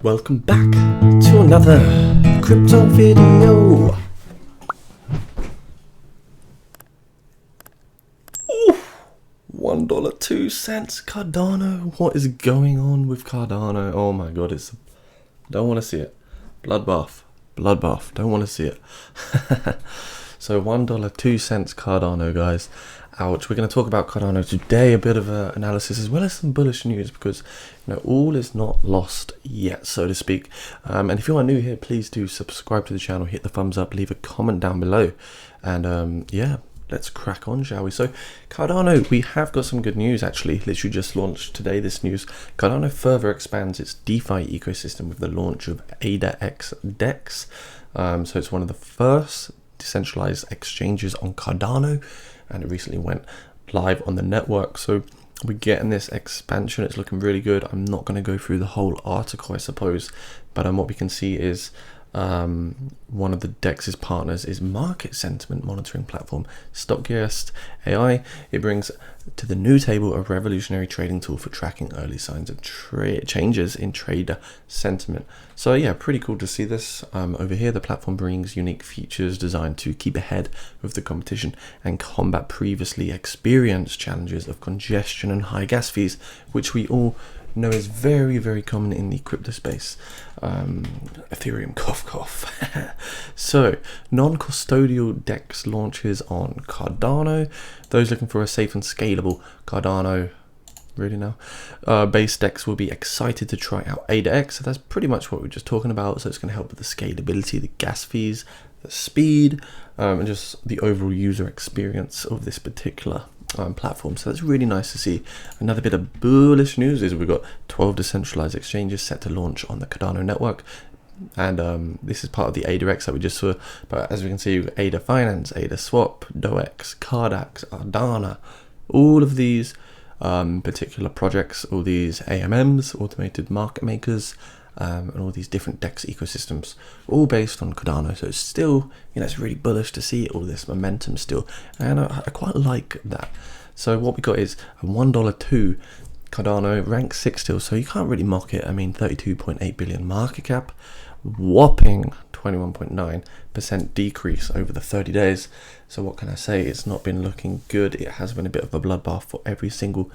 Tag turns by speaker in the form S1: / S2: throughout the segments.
S1: Welcome back to another crypto video. Ooh, $1.02 Cardano. What is going on with Cardano? Oh my god, don't want to see it. Bloodbath. Don't want to see it. So $1.02 Cardano, guys. Ouch. We're going to talk about Cardano today, a bit of analysis as well as some bullish news, because all is not lost yet, so to speak. And if you are new here, please do subscribe to the channel, hit the thumbs up, leave a comment down below, and yeah, let's crack on, shall we? So Cardano, we have got some good news actually. Literally just launched today, this news. Cardano further expands its DeFi ecosystem with the launch of ADA-X DEX. So it's one of the first decentralized exchanges on Cardano, and it recently went live on the network. So we're getting this expansion. It's looking really good. I'm not going to go through the whole article, I suppose, but what we can see is one of the DEX's partners is market sentiment monitoring platform Stochastic AI. It brings to the new table a revolutionary trading tool for tracking early signs of changes in trader sentiment. So yeah, pretty cool to see this. Over here, the platform brings unique features designed to keep ahead of the competition and combat previously experienced challenges of congestion and high gas fees, which we all know is very, very common in the crypto space. Ethereum, cough cough. So non-custodial DEX launches on Cardano. Those looking for a safe and scalable Cardano base DEX will be excited to try out ADA-X. So that's pretty much what we we're just talking about. So it's going to help with the scalability, the gas fees, the speed, and just the overall user experience of this particular platform. So that's really nice to see. Another bit of bullish news is we've got 12 decentralized exchanges set to launch on the Cardano network, and this is part of the ADA-X that we just saw. But as we can see, ADA Finance, ADA Swap, DOEX, Cardax, Ardana, all of these particular projects, all these AMMs, automated market makers, and all these different DEX ecosystems, all based on Cardano. So it's still, it's really bullish to see all this momentum still, and I quite like that. So what we got is a $1.02 Cardano, rank 6 still, so you can't really mock it. I mean, 32.8 billion market cap, whopping 21.9% decrease over the 30 days. So what can I say? It's not been looking good. It has been a bit of a bloodbath for every single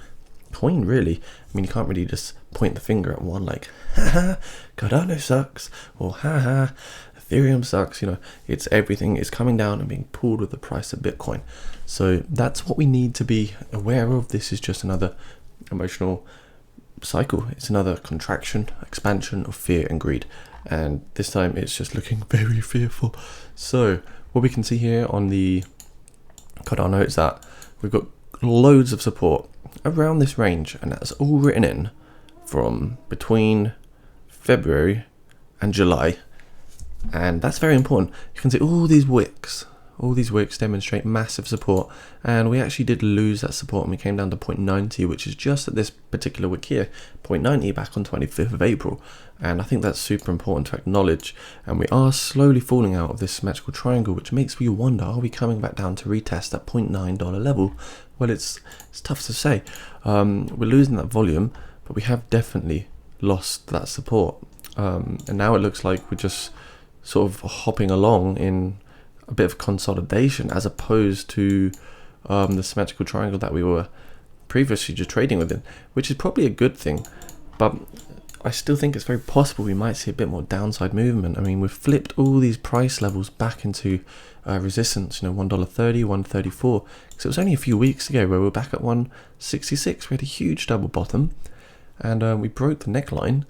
S1: coin, really. I mean, you can't really just point the finger at one like, haha, Cardano sucks, or haha, Ethereum sucks. It's everything is coming down and being pulled with the price of Bitcoin. So that's what we need to be aware of. This is just another emotional cycle. It's another contraction, expansion of fear and greed, and this time it's just looking very fearful. So what we can see here on the Cardano is that we've got loads of support around this range, and that's all written in from between February and July, and that's very important. You can see all these wicks demonstrate massive support, and we actually did lose that support and we came down to 0.90, which is just at this particular wick here, 0.90 back on 25th of April, and I think that's super important to acknowledge. And we are slowly falling out of this symmetrical triangle, which makes me wonder, are we coming back down to retest that $0.9 level? Well, it's tough to say. We're losing that volume, but we have definitely lost that support, and now it looks like we're just sort of hopping along in a bit of consolidation, as opposed to the symmetrical triangle that we were previously just trading within, which is probably a good thing. But I still think it's very possible we might see a bit more downside movement. I mean, we've flipped all these price levels back into resistance, $1.30, $1.34, because it was only a few weeks ago where we were back at 1.66. We had a huge double bottom, and we broke the neckline,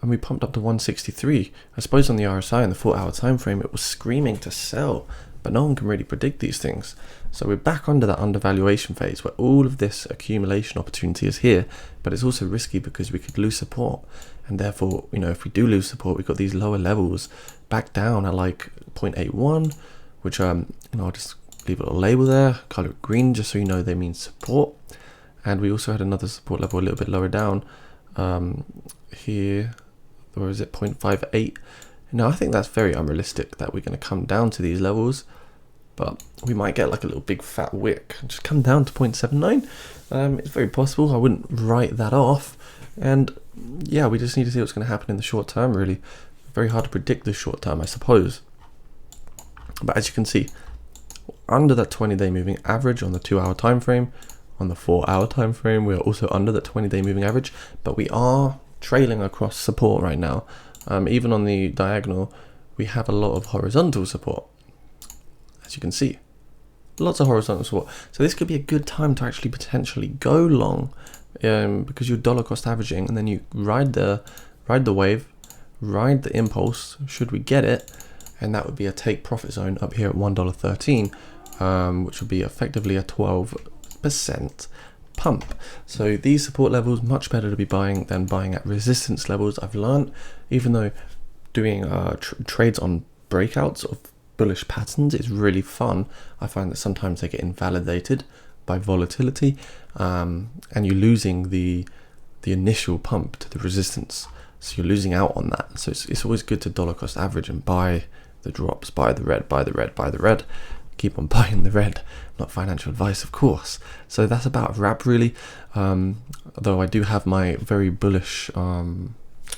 S1: and we pumped up to 163. I suppose on the RSI and the 4-hour time frame, it was screaming to sell, but no one can really predict these things. So we're back under that undervaluation phase where all of this accumulation opportunity is here, but it's also risky because we could lose support, and therefore, if we do lose support, we've got these lower levels back down at like 0.81, which I'll just leave a little label there, color it green, just so you know they mean support. And we also had another support level a little bit lower down here, or is it 0.58? Now I think that's very unrealistic that we're going to come down to these levels, but we might get like a little big fat wick and just come down to 0.79. It's very possible. I wouldn't write that off, and yeah, we just need to see what's going to happen in the short term, really. Very hard to predict the short term, I suppose. But as you can see, under that 20-day moving average on the 2-hour time frame, on the 4-hour time frame, we are also under that 20-day moving average, but we are trailing across support right now. Even on the diagonal, we have a lot of horizontal support, as you can see. Lots of horizontal support. So this could be a good time to actually potentially go long, because you're dollar cost averaging, and then you ride the wave, ride the impulse should we get it, and that would be a take profit zone up here at $1.13, which would be effectively a 12% pump. So these support levels, much better to be buying than buying at resistance levels. I've learned, even though doing trades on breakouts of bullish patterns is really fun, I find that sometimes they get invalidated by volatility, and you're losing the initial pump to the resistance, so you're losing out on that. So it's always good to dollar cost average and buy the drops, buy the red, buy the red, buy the red, keep on buying the red. Not financial advice, of course. So that's about a wrap, really. Though I do have my very bullish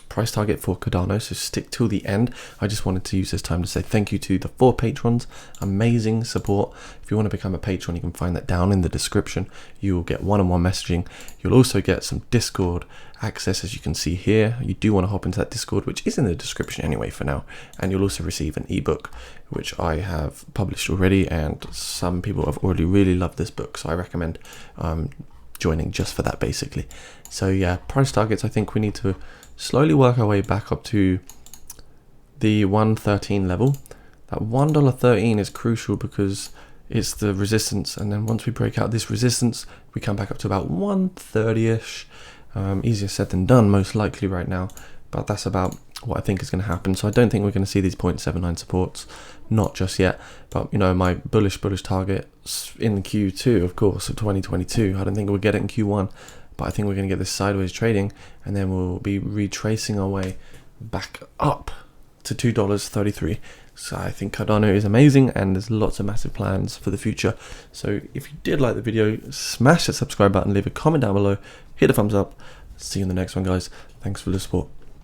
S1: price target for Cardano, so stick till the end. I just wanted to use this time to say thank you to the 4 patrons. Amazing support. If you want to become a patron, you can find that down in the description. You will get one-on-one messaging. You'll also get some Discord access, as you can see here. You do want to hop into that Discord, which is in the description anyway for now, and you'll also receive an ebook which I have published already, and some people have already really loved this book, so I recommend joining just for that, basically. So yeah, price targets, I think we need to slowly work our way back up to the 113 level. That $1.13 is crucial because it's the resistance, and then once we break out this resistance, we come back up to about 130-ish. Easier said than done, most likely right now, but that's about what I think is going to happen. So I don't think we're going to see these 0.79 supports, not just yet. But you know, my bullish target in Q2, of course, of 2022, I don't think we'll get it in Q1, but I think we're going to get this sideways trading, and then we'll be retracing our way back up to $2.33. So I think Cardano is amazing, and there's lots of massive plans for the future. So if you did like the video, smash that subscribe button, leave a comment down below, hit the thumbs up. See you in the next one, guys. Thanks for the support.